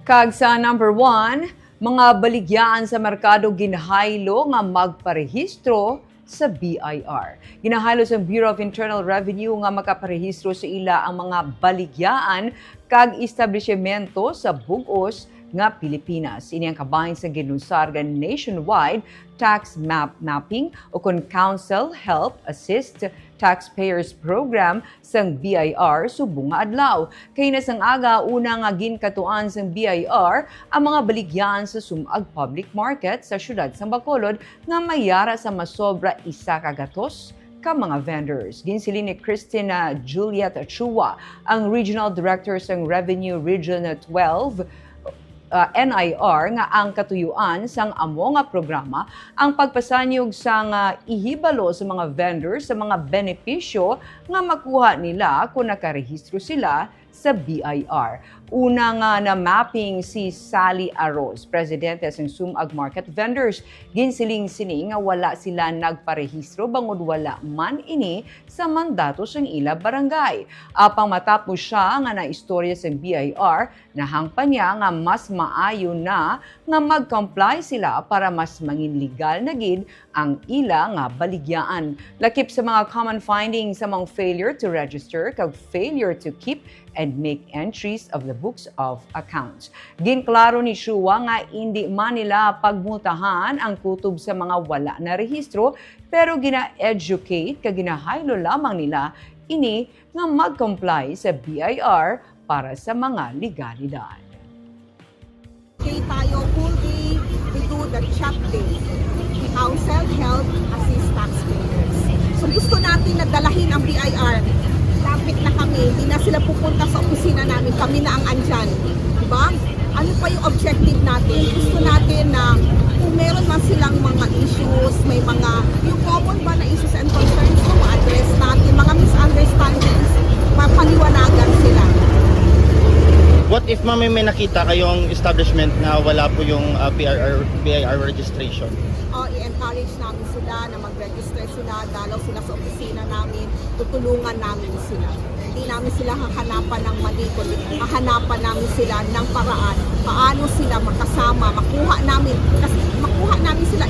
Kag sa number 1, mga baligyan sa merkado ginahaylo nga magparehistro sa BIR. Ginahaylo sa Bureau of Internal Revenue nga makaparehistro sa ila ang mga baligyan kag establishmento sa bug-os nga Pilipinas. Ini ang kabahin sa ginunsar nga nationwide tax mapping o kung Council Help Assist Taxpayers Program sang BIR subong nga adlaw. Kay nasang aga una nga ginkatuan sang BIR ang mga baligyan sa sumag public market sa syudad sang Bacolod nga mayara sa masobra 1 ka mga vendors. Ginsilin ni Christina Juliet Chua, ang Regional Director sang Revenue Region 12 NIR nga ang katuyuan sang amo nga programa ang pagpasanyog sang ihibalo sa mga vendors sa mga benepisyo nga makuha nila kung nakarehistro sila sa BIR. Una nga na mapping si Sally Aros, presidente ng Sumag Market Vendors. Ginsiling sini nga wala sila nagparehistro bangod wala man ini sa mandato sang ila barangay. Apang matapos siya nga na istorya sa BIR, nahangpan niya nga mas maayo na nga mag-comply sila para mas mangin legal na gid ang ila nga baligyaan. Lakip sa mga common findings sa mga failure to register kag failure to keep and make entries of the books of accounts. Ginklaro ni Shua nga hindi man nila pagmultahan ang kutob sa mga wala na rehistro pero gina-educate kag ginahaylo lamang nila ini nga mag-comply sa BIR para sa mga legalidad. Okay tayo, full day, we do the chat day. Council Help Assist Taxpayers. So gusto natin na dalahin ang BIR. Lapit na kami, hindi na sila pupunta sa opisina namin, kami na ang andyan. Diba? Ano pa yung objective natin? Gusto natin na kung meron man silang mga issues, may mga, yung common ba na issues and concerns, ma-address natin, mga misunderstandings, mapaliwanagan sila. What if may nakita kayong establishment na wala po yung BIR registration? I-encourage namin sila na mag-register sila, dalaw sila sa opisina namin, tutulungan namin sila. Hindi namin sila hahanapan ng mali, kundi hahanapan namin sila ng paraan, paano sila makasama, makuha namin sila